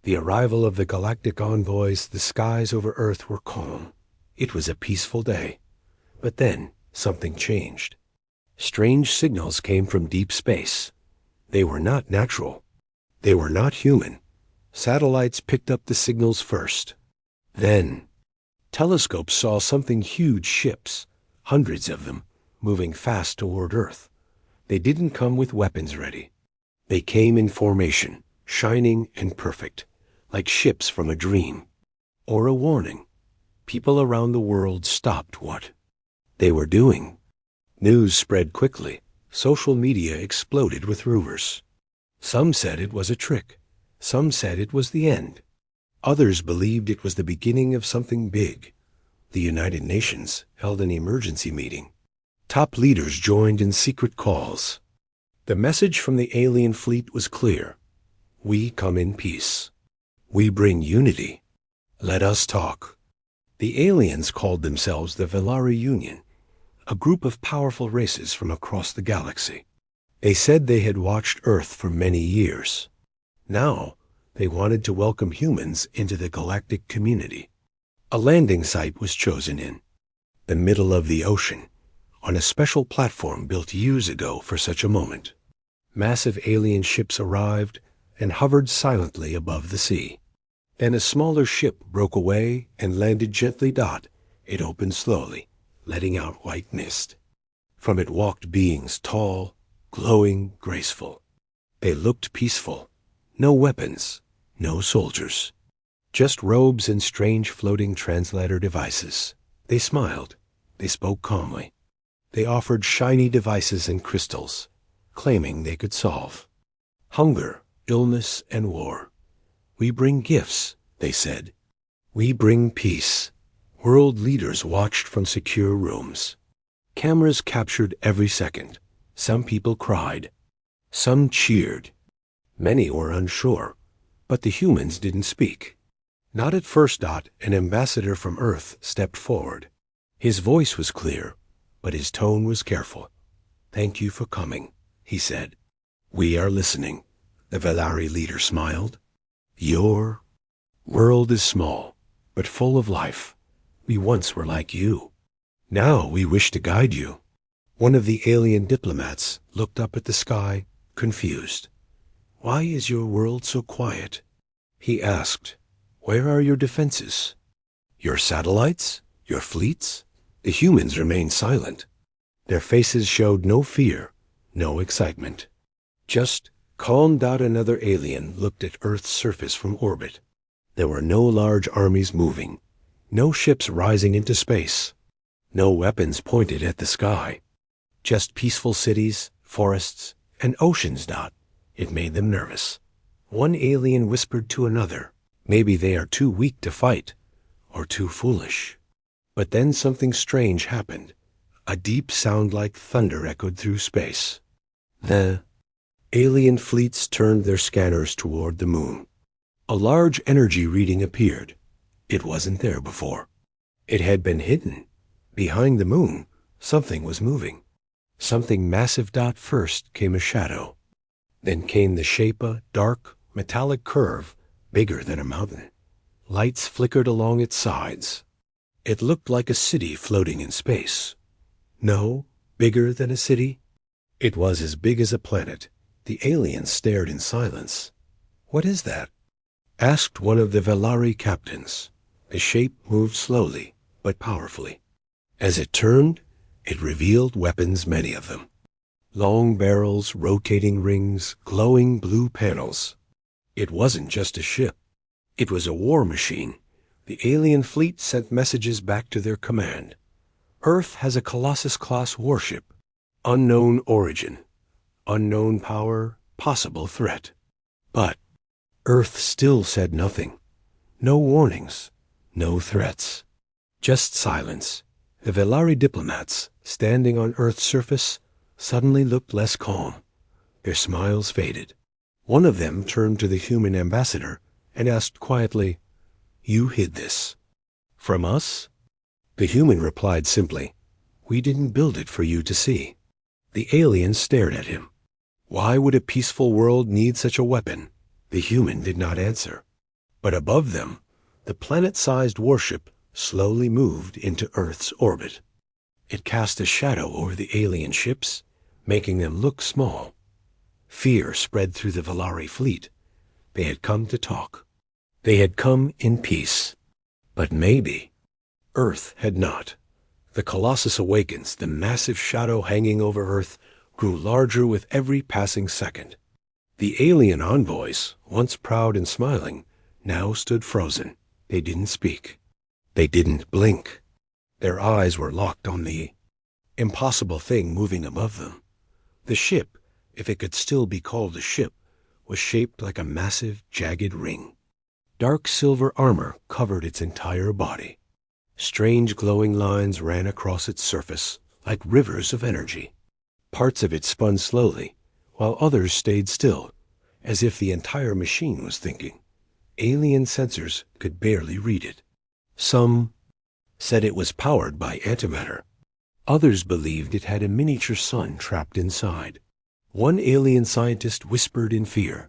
The arrival of the galactic envoys, the skies over Earth were calm. It was a peaceful day. But then something changed. Strange signals came from deep space. They were not natural. They were not human. Satellites picked up the signals first. Then, telescopes saw something huge ships, hundreds of them, moving fast toward Earth. They didn't come with weapons ready. They came in formation, shining and perfect, like ships from a dream. Or a warning. People around the world stopped what they were doing. News spread quickly. Social media exploded with rumors. Some said it was a trick. Some said it was the end. Others believed it was the beginning of something big. The United Nations held an emergency meeting. Top leaders joined in secret calls. The message from the alien fleet was clear. We come in peace. We bring unity. Let us talk. The aliens called themselves the Velari Union, a group of powerful races from across the galaxy. They said they had watched Earth for many years. Now, they wanted to welcome humans into the galactic community. A landing site was chosen in the middle of the ocean, on a special platform built years ago for such a moment. Massive alien ships arrived and hovered silently above the sea. Then a smaller ship broke away and landed gently. It opened slowly, letting out white mist. From it walked beings tall, glowing, graceful. They looked peaceful. No weapons, no soldiers. Just robes and strange floating translator devices. They smiled. They spoke calmly. They offered shiny devices and crystals, claiming they could solve hunger, illness, and war. We bring gifts, they said. We bring peace. World leaders watched from secure rooms. Cameras captured every second. Some people cried. Some cheered. Many were unsure, but the humans didn't speak. Not at first. An ambassador from Earth stepped forward. His voice was clear, but his tone was careful. Thank you for coming, he said. We are listening. The Velari leader smiled. Your world is small, but full of life. We once were like you. Now we wish to guide you. One of the alien diplomats looked up at the sky, confused. Why is your world so quiet? He asked. Where are your defenses? Your satellites? Your fleets? The humans remained silent. Their faces showed no fear, no excitement. Just calm. Another alien looked at Earth's surface from orbit. There were no large armies moving, no ships rising into space, no weapons pointed at the sky. Just peaceful cities, forests, and oceans. It made them nervous. One alien whispered to another, maybe they are too weak to fight, or too foolish. But then something strange happened. A deep sound like thunder echoed through space. The alien fleets turned their scanners toward the moon. A large energy reading appeared. It wasn't there before. It had been hidden. Behind the moon, something was moving. Something massive. First came a shadow. Then came the shape, a dark, metallic curve, bigger than a mountain. Lights flickered along its sides. It looked like a city floating in space. No, bigger than a city. It was as big as a planet. The aliens stared in silence. What is that? Asked one of the Velari captains. The shape moved slowly, but powerfully. As it turned, it revealed weapons, many of them. Long barrels, rotating rings, glowing blue panels. It wasn't just a ship. It was a war machine. The alien fleet sent messages back to their command. Earth has a Colossus-Class warship. Unknown origin. Unknown power, possible threat. But Earth still said nothing. No warnings. No threats. Just silence. The Velari diplomats, standing on Earth's surface, suddenly looked less calm. Their smiles faded. One of them turned to the human ambassador and asked quietly, You hid this from us? The human replied simply, We didn't build it for you to see. The alien stared at him. Why would a peaceful world need such a weapon? The human did not answer. But above them, the planet-sized warship slowly moved into Earth's orbit. It cast a shadow over the alien ships, making them look small. Fear spread through the Velari fleet. They had come to talk. They had come in peace. But maybe Earth had not. The Colossus awakens. The massive shadow hanging over Earth grew larger with every passing second. The alien envoys, once proud and smiling, now stood frozen. They didn't speak. They didn't blink. Their eyes were locked on the impossible thing moving above them. The ship, if it could still be called a ship, was shaped like a massive, jagged ring. Dark silver armor covered its entire body. Strange glowing lines ran across its surface like rivers of energy. Parts of it spun slowly, while others stayed still, as if the entire machine was thinking. Alien sensors could barely read it. Some said it was powered by antimatter. Others believed it had a miniature sun trapped inside. One alien scientist whispered in fear,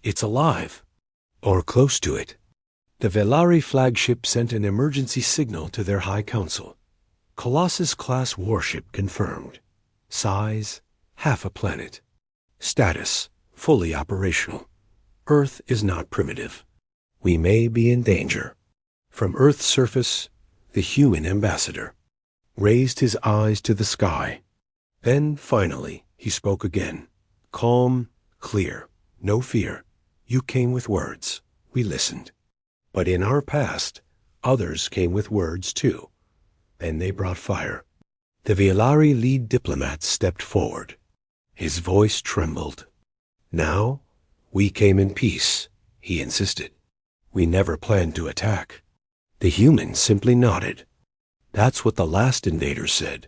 "It's alive, or close to it." The Velari flagship sent an emergency signal to their High Council. Colossus-Class warship confirmed. Size, half a planet. Status, fully operational. Earth is not primitive. We may be in danger. From Earth's surface, the human ambassador raised his eyes to the sky. Then, finally, he spoke again. Calm, clear, no fear. You came with words. We listened. But in our past, others came with words too. Then they brought fire. The Velari lead diplomat stepped forward. His voice trembled. Now, we came in peace, he insisted. We never planned to attack. The humans simply nodded. That's what the last invaders said,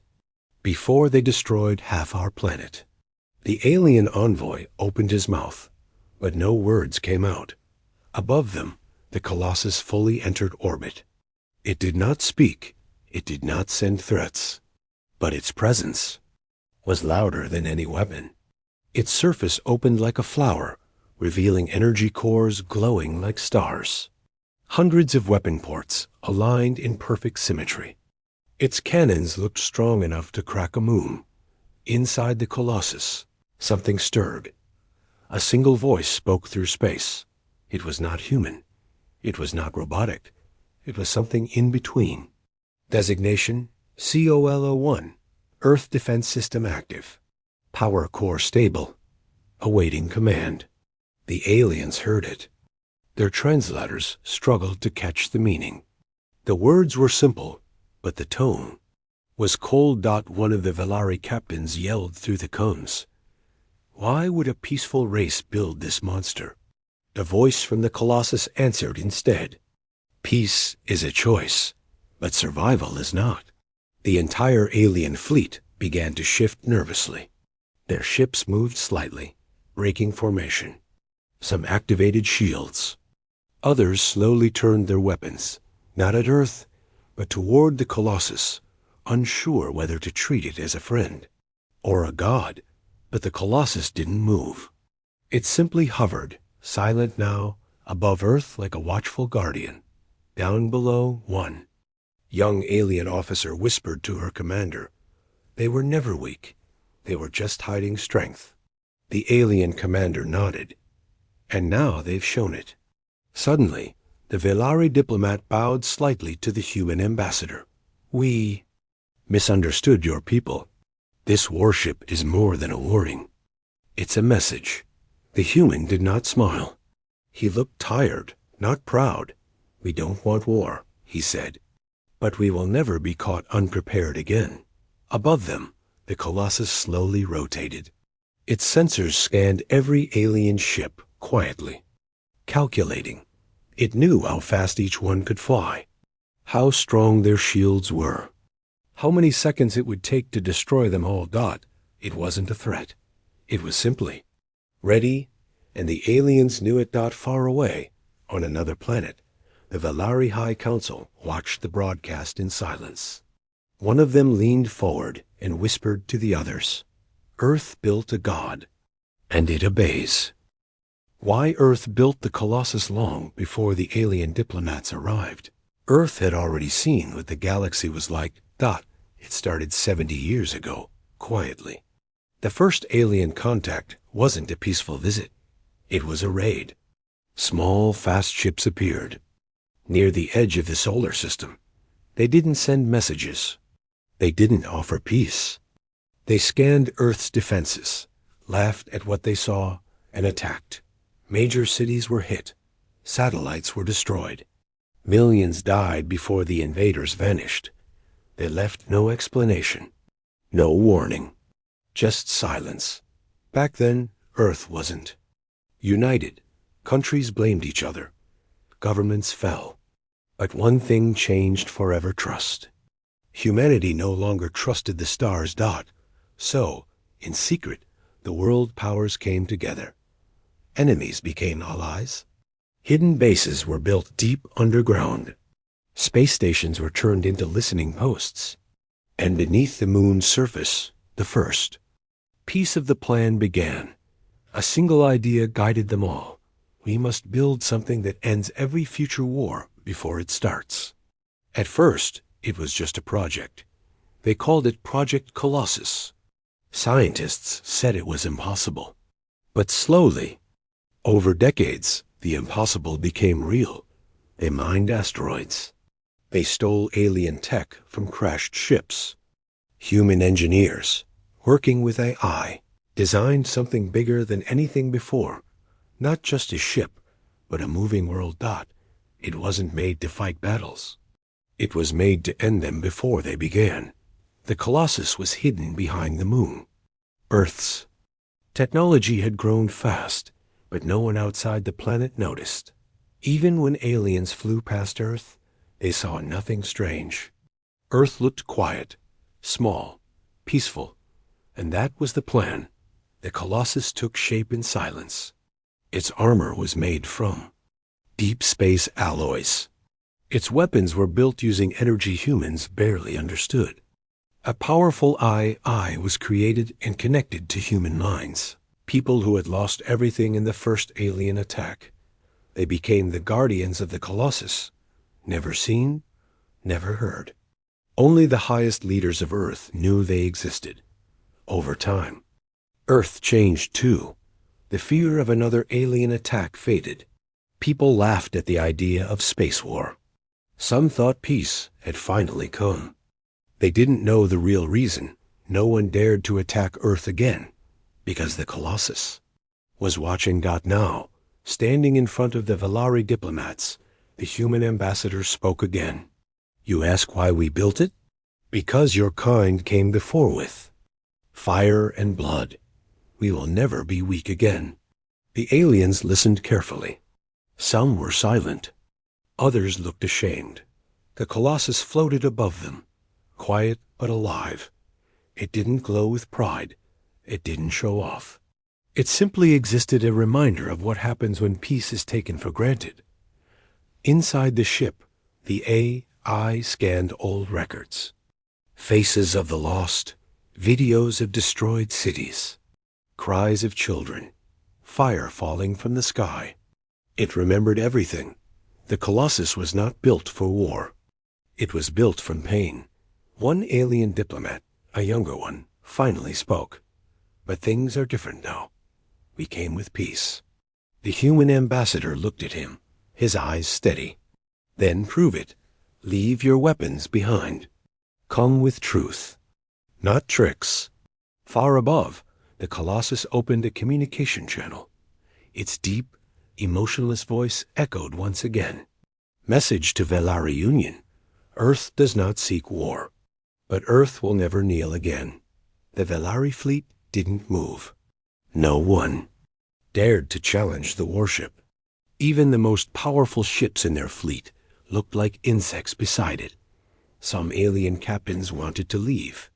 before they destroyed half our planet. The alien envoy opened his mouth, but no words came out. Above them, the Colossus fully entered orbit. It did not speak. It did not send threats. But its presence was louder than any weapon. Its surface opened like a flower, revealing energy cores glowing like stars. Hundreds of weapon ports aligned in perfect symmetry. Its cannons looked strong enough to crack a moon. Inside the Colossus, something stirred. A single voice spoke through space. It was not human. It was not robotic. It was something in between. Designation COL-01, Earth Defense System active. Power core stable. Awaiting command. The aliens heard it. Their translators struggled to catch the meaning. The words were simple, but the tone was cold. One of the Velari captains yelled through the cones. Why would a peaceful race build this monster? The voice from the Colossus answered instead. Peace is a choice, but survival is not. The entire alien fleet began to shift nervously. Their ships moved slightly, breaking formation. Some activated shields. Others slowly turned their weapons, not at Earth, but toward the Colossus, unsure whether to treat it as a friend or a god. But the Colossus didn't move. It simply hovered, silent now, above Earth like a watchful guardian. Down below, one young alien officer whispered to her commander. They were never weak. They were just hiding strength. The alien commander nodded. And now they've shown it. Suddenly, the Velari diplomat bowed slightly to the human ambassador. We misunderstood your people. This warship is more than a warning. It's a message. The human did not smile. He looked tired, not proud. We don't want war, he said. But we will never be caught unprepared again. Above them, the Colossus slowly rotated. Its sensors scanned every alien ship quietly, calculating. It knew how fast each one could fly, how strong their shields were, how many seconds it would take to destroy them all. It wasn't a threat. It was simply ready, and the aliens knew it. Far away, on another planet, the Velari High Council watched the broadcast in silence. One of them leaned forward and whispered to the others, Earth built a god, and it obeys. Why Earth built the Colossus long before the alien diplomats arrived. Earth had already seen what the galaxy was like. It started 70 years ago, quietly. The first alien contact wasn't a peaceful visit. It was a raid. Small, fast ships appeared near the edge of the solar system. They didn't send messages. They didn't offer peace. They scanned Earth's defenses, laughed at what they saw, and attacked. Major cities were hit. Satellites were destroyed. Millions died before the invaders vanished. They left no explanation, no warning, just silence. Back then, Earth wasn't united. Countries blamed each other. Governments fell. But one thing changed forever: trust. Humanity no longer trusted the stars. So, in secret, the world powers came together. Enemies became allies. Hidden bases were built deep underground. Space stations were turned into listening posts. And beneath the moon's surface, the first piece of the plan began. A single idea guided them all. We must build something that ends every future war before it starts. At first, it was just a project. They called it Project Colossus. Scientists said it was impossible. But slowly, over decades, the impossible became real. They mined asteroids. They stole alien tech from crashed ships. Human engineers, working with AI, designed something bigger than anything before. Not just a ship, but a moving world. It wasn't made to fight battles. It was made to end them before they began. The Colossus was hidden behind the moon. Earth's technology had grown fast, but no one outside the planet noticed. Even when aliens flew past Earth, they saw nothing strange. Earth looked quiet, small, peaceful, and that was the plan. The Colossus took shape in silence. Its armor was made from deep space alloys. Its weapons were built using energy humans barely understood. A powerful AI was created and connected to human minds. People who had lost everything in the first alien attack. They became the guardians of the Colossus. Never seen, never heard. Only the highest leaders of Earth knew they existed. Over time, Earth changed too. The fear of another alien attack faded. People laughed at the idea of space war. Some thought peace had finally come. They didn't know the real reason. No one dared to attack Earth again, because the Colossus was watching. Now, standing in front of the Velari diplomats, the human ambassador spoke again. You ask why we built it? Because your kind came before with fire and blood. We will never be weak again. The aliens listened carefully. Some were silent. Others looked ashamed. The Colossus floated above them, quiet but alive. It didn't glow with pride. It didn't show off. It simply existed, a reminder of what happens when peace is taken for granted. Inside the ship, the AI scanned old records. Faces of the lost, videos of destroyed cities, cries of children, fire falling from the sky. It remembered everything. The Colossus was not built for war. It was built from pain. One alien diplomat, a younger one, finally spoke. But things are different now. We came with peace. The human ambassador looked at him, his eyes steady. Then prove it. Leave your weapons behind. Come with truth, not tricks. Far above, the Colossus opened a communication channel. Its deep, emotionless voice echoed once again. Message to Velari Union. Earth does not seek war, but Earth will never kneel again. The Velari fleet didn't move. No one dared to challenge the warship. Even the most powerful ships in their fleet looked like insects beside it. Some alien captains wanted to leave.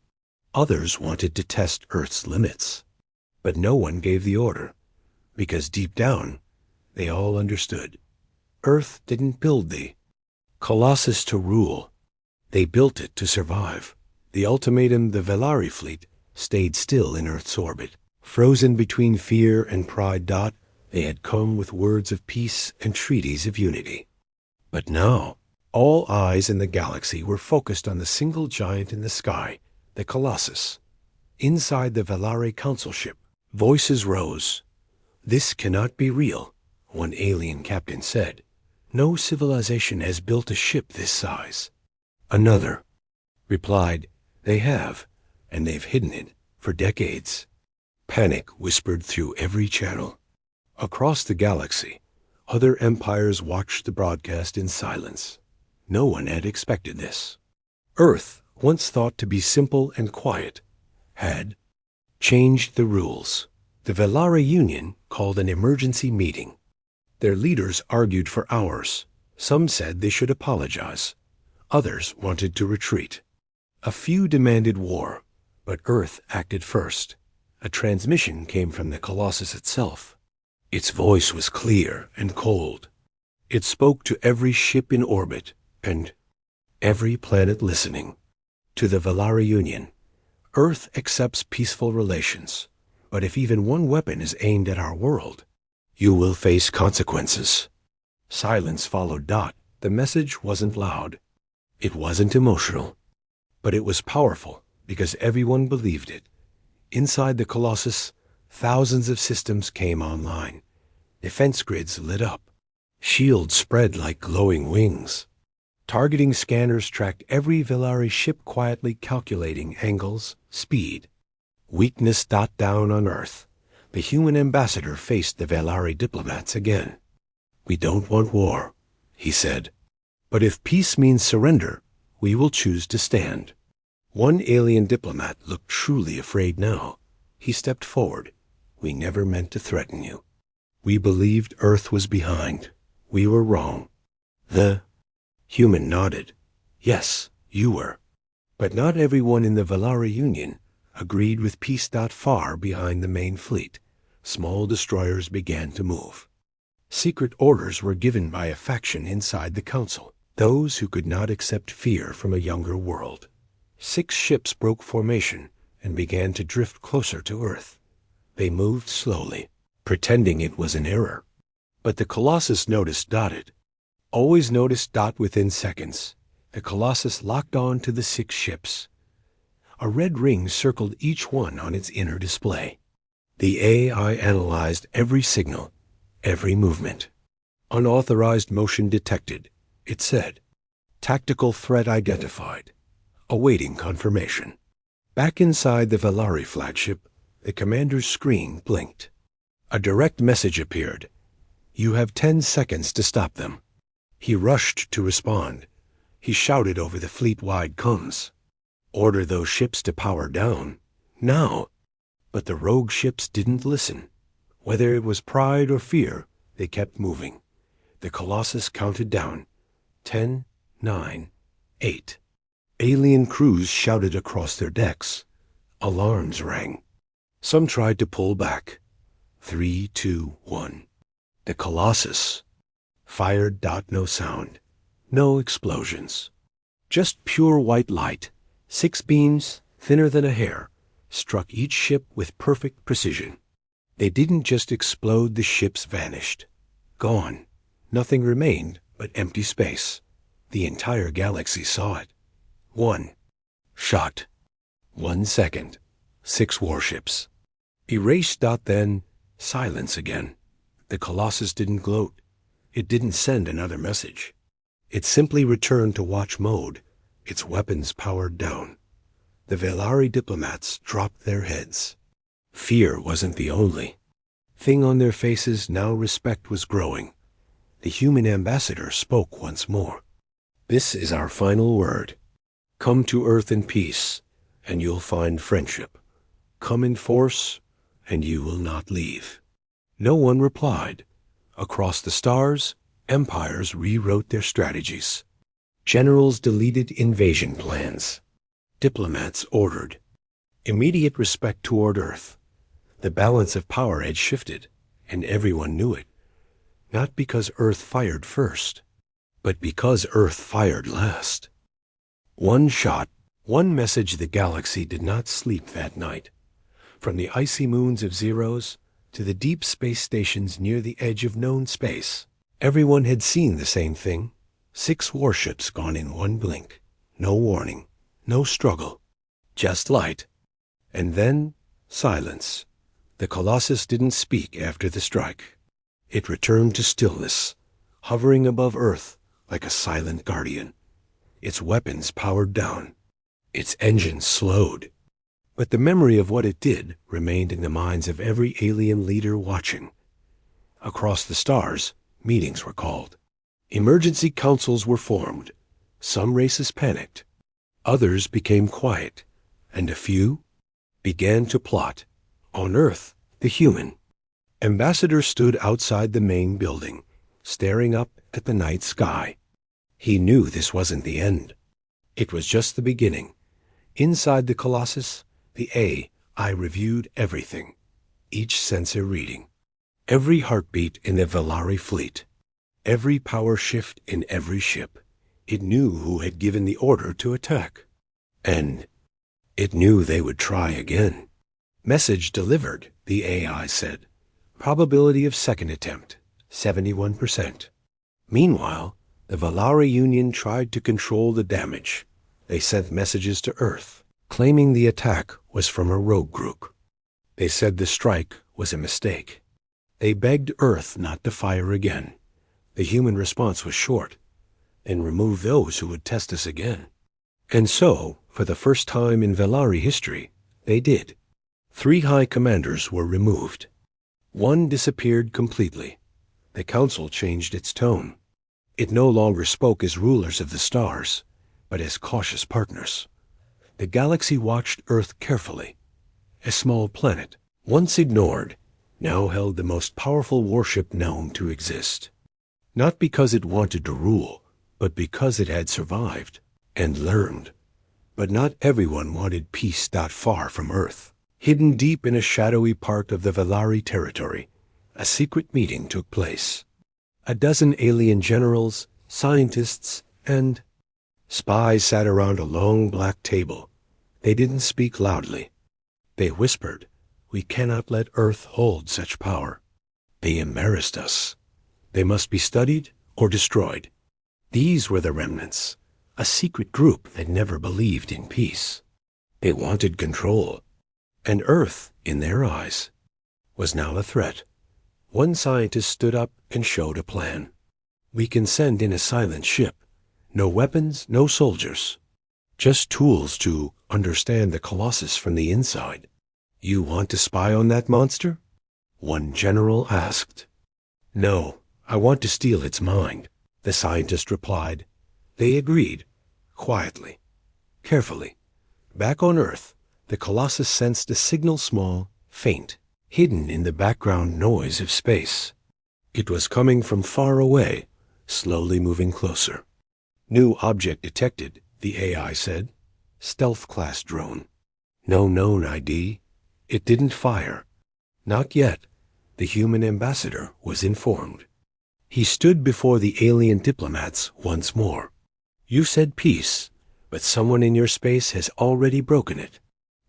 Others wanted to test Earth's limits. But no one gave the order, because deep down, they all understood. Earth didn't build the Colossus to rule. They built it to survive. The ultimatum: the Velari fleet stayed still in Earth's orbit, frozen between fear and pride. They had come with words of peace and treaties of unity. But now, all eyes in the galaxy were focused on the single giant in the sky, the Colossus. Inside the Velari council ship, voices rose. "This cannot be real," one alien captain said. "No civilization has built a ship this size." Another replied, "They have, and they've hidden it for decades." Panic whispered through every channel. Across the galaxy, other empires watched the broadcast in silence. No one had expected this. Earth, once thought to be simple and quiet, had changed the rules. The Velari Union called an emergency meeting. Their leaders argued for hours. Some said they should apologize. Others wanted to retreat. A few demanded war, but Earth acted first. A transmission came from the Colossus itself. Its voice was clear and cold. It spoke to every ship in orbit and every planet listening. To the Velari Union, Earth accepts peaceful relations, but if even one weapon is aimed at our world, you will face consequences. Silence followed Dot. The message wasn't loud. It wasn't emotional, but it was powerful because everyone believed it. Inside the Colossus, thousands of systems came online. Defense grids lit up. Shields spread like glowing wings. Targeting scanners tracked every Velari ship, quietly calculating angles, speed. Weakness dot down on Earth. The human ambassador faced the Velari diplomats again. "We don't want war," he said. "But if peace means surrender, we will choose to stand." One alien diplomat looked truly afraid now. He stepped forward. "We never meant to threaten you. We believed Earth was behind. We were wrong." The human nodded. "Yes, you were." But not everyone in the Velari Union agreed with peace. Far behind the main fleet, small destroyers began to move. Secret orders were given by a faction inside the council, those who could not accept fear from a younger world. 6 ships broke formation and began to drift closer to Earth. They moved slowly, pretending it was an error. But the Colossus noticed Dotted. Always noticed Dot within seconds. The Colossus locked on to the 6 ships. A red ring circled each one on its inner display. The AI analyzed every signal, every movement. "Unauthorized motion detected," it said. "Tactical threat identified. Awaiting confirmation." Back inside the Velari flagship, the commander's screen blinked. A direct message appeared. "You have 10 seconds to stop them." He rushed to respond. He shouted over the fleet-wide comms. "Order those ships to power down. Now." But the rogue ships didn't listen. Whether it was pride or fear, they kept moving. The Colossus counted down. 10, 9, 8. Alien crews shouted across their decks. Alarms rang. Some tried to pull back. 3, 2, 1. The Colossus fired. No sound. No explosions. Just pure white light. 6 beams, thinner than a hair, struck each ship with perfect precision. They didn't just explode, the ships vanished. Gone. Nothing remained but empty space. The entire galaxy saw it. 1 shot. 1 second. 6 warships. Erased. Then silence again. The Colossus didn't gloat. It didn't send another message. It simply returned to watch mode, its weapons powered down. The Velari diplomats dropped their heads. Fear wasn't the only thing on their faces. Now respect was growing. The human ambassador spoke once more. "This is our final word. Come to Earth in peace, and you'll find friendship. Come in force, and you will not leave." No one replied. Across the stars, empires rewrote their strategies. Generals deleted invasion plans. Diplomats ordered immediate respect toward Earth. The balance of power had shifted, and everyone knew it. Not because Earth fired first, but because Earth fired last. 1 shot, 1 message. The galaxy did not sleep that night. From the icy moons of Zeros, to the deep space stations near the edge of known space. Everyone had seen the same thing. 6 warships gone in one blink. No warning, no struggle, just light. And then silence. The Colossus didn't speak after the strike. It returned to stillness, hovering above Earth like a silent guardian. Its weapons powered down. Its engines slowed. But the memory of what it did remained in the minds of every alien leader watching. Across the stars, meetings were called. Emergency councils were formed. Some races panicked. Others became quiet. And a few began to plot. On Earth, the human ambassador stood outside the main building, staring up at the night sky. He knew this wasn't the end. It was just the beginning. Inside the Colossus, the AI reviewed everything, each sensor reading, every heartbeat in the Velari fleet, every power shift in every ship. It knew who had given the order to attack. And it knew they would try again. Message delivered, the AI said. Probability of second attempt, 71%. Meanwhile, the Velari Union tried to control the damage. They sent messages to Earth, claiming the attack was from a rogue group. They said the strike was a mistake. They begged Earth not to fire again. The human response was short, and remove those who would test us again. And so, for the first time in Velari history, they did. 3 high commanders were removed. 1 disappeared completely. The council changed its tone. It no longer spoke as rulers of the stars, but as cautious partners. The galaxy watched Earth carefully. A small planet, once ignored, now held the most powerful warship known to exist. Not because it wanted to rule, but because it had survived and learned. But not everyone wanted peace that far from Earth. Hidden deep in a shadowy part of the Velari territory, a secret meeting took place. A dozen alien generals, scientists, and spies sat around a long black table. They didn't speak loudly. They whispered, "We cannot let Earth hold such power. They embarrassed us. They must be studied or destroyed." These were the remnants, a secret group that never believed in peace. They wanted control. And Earth, in their eyes, was now a threat. One scientist stood up and showed a plan. "We can send in a silent ship. No weapons, no soldiers. Just tools to understand the Colossus from the inside." "You want to spy on that monster?" one general asked. "No, I want to steal its mind," the scientist replied. They agreed, quietly, carefully. Back on Earth, the Colossus sensed a signal small, faint, hidden in the background noise of space. It was coming from far away, slowly moving closer. "New object detected," the AI said. "Stealth-class drone. No known ID. It didn't fire." Not yet. The human ambassador was informed. He stood before the alien diplomats once more. "You said peace, but someone in your space has already broken it."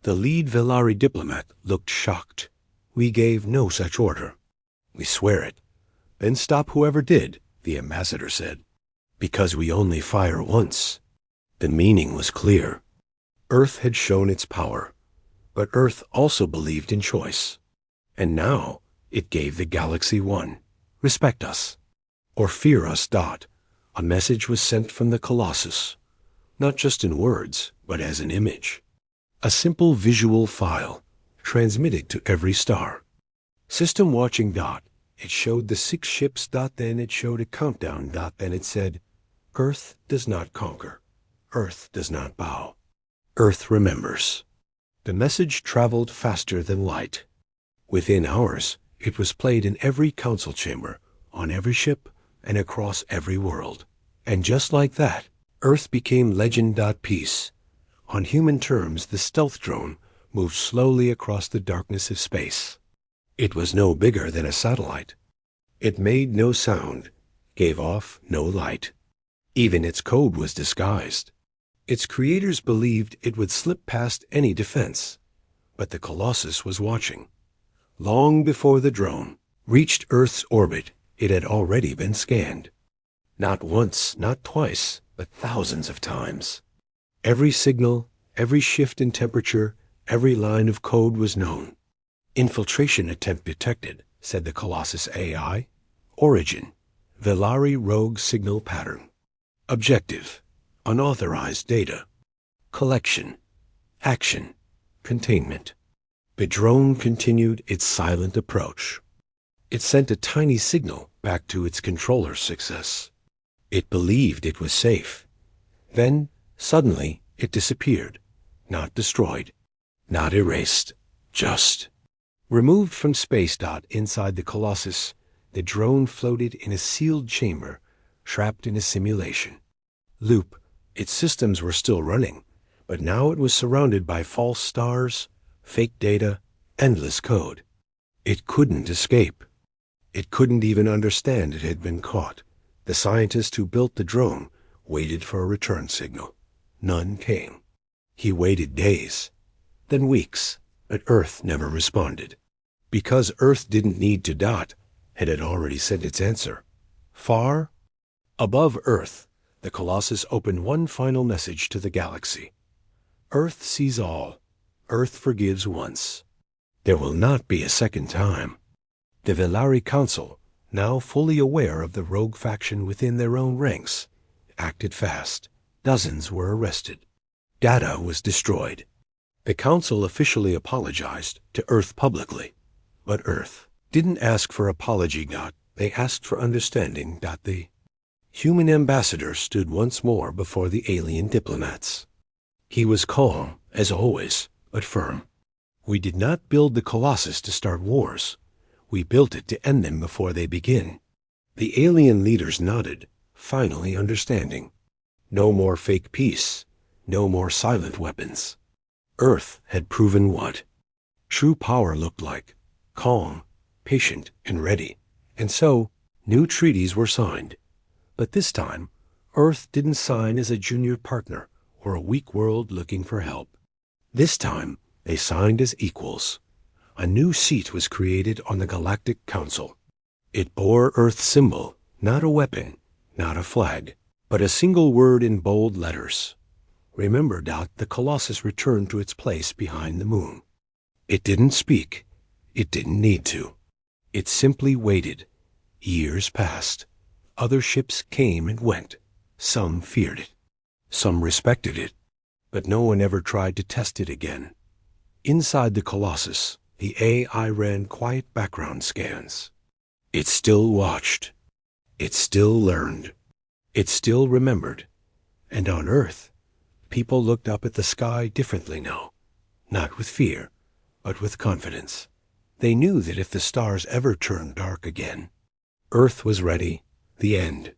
The lead Velari diplomat looked shocked. "We gave no such order." "We swear it." "Then stop whoever did," the ambassador said. "Because we only fire once." The meaning was clear. Earth had shown its power, but Earth also believed in choice. And now it gave the galaxy one. "Respect us, or fear us." A message was sent from the Colossus, not just in words, but as an image. A simple visual file, transmitted to every star. System watching. It showed the 6 ships. Then it showed a countdown. Then it said, "Earth does not conquer. Earth does not bow. Earth remembers." The message traveled faster than light. Within hours, it was played in every council chamber, on every ship, and across every world. And just like that, Earth became legend. Peace. On human terms, the stealth drone moved slowly across the darkness of space. It was no bigger than a satellite. It made no sound, gave off no light. Even its code was disguised. Its creators believed it would slip past any defense. But the Colossus was watching. Long before the drone reached Earth's orbit, it had already been scanned. Not once, not twice, but thousands of times. Every signal, every shift in temperature, every line of code was known. Infiltration attempt detected, said the Colossus AI. Origin, Velari rogue signal pattern. Objective, unauthorized data. Collection, action, containment. The drone continued its silent approach. It sent a tiny signal back to its controller's success. It believed it was safe. Then, suddenly, it disappeared. Not destroyed. Not erased. Just. Removed from space dot inside the Colossus, the drone floated in a sealed chamber, trapped in a simulation. Loop. Its systems were still running, but now it was surrounded by false stars, fake data, endless code. It couldn't escape. It couldn't even understand it had been caught. The scientist who built the drone waited for a return signal. None came. He waited days, then weeks, but Earth never responded. Because Earth didn't need to dot, it had already sent its answer. Far above Earth, the Colossus opened one final message to the galaxy. Earth sees all. Earth forgives once. There will not be a second time. The Velari Council, now fully aware of the rogue faction within their own ranks, acted fast. Dozens were arrested. Data was destroyed. The Council officially apologized to Earth publicly. But Earth didn't ask for apology. They asked for understanding. The human ambassador stood once more before the alien diplomats. He was calm, as always, but firm. We did not build the Colossus to start wars. We built it to end them before they begin. The alien leaders nodded, finally understanding. No more fake peace. No more silent weapons. Earth had proven what true power looked like. Calm, patient, and ready. And so, new treaties were signed. But this time, Earth didn't sign as a junior partner or a weak world looking for help. This time, they signed as equals. A new seat was created on the Galactic Council. It bore Earth's symbol, not a weapon, not a flag, but a single word in bold letters. Remember, the Colossus returned to its place behind the moon. It didn't speak. It didn't need to. It simply waited. Years passed. Other ships came and went. Some feared it. Some respected it. But no one ever tried to test it again. Inside the Colossus, the AI ran quiet background scans. It still watched. It still learned. It still remembered. And on Earth, people looked up at the sky differently now. Not with fear, but with confidence. They knew that if the stars ever turned dark again, Earth was ready. The end.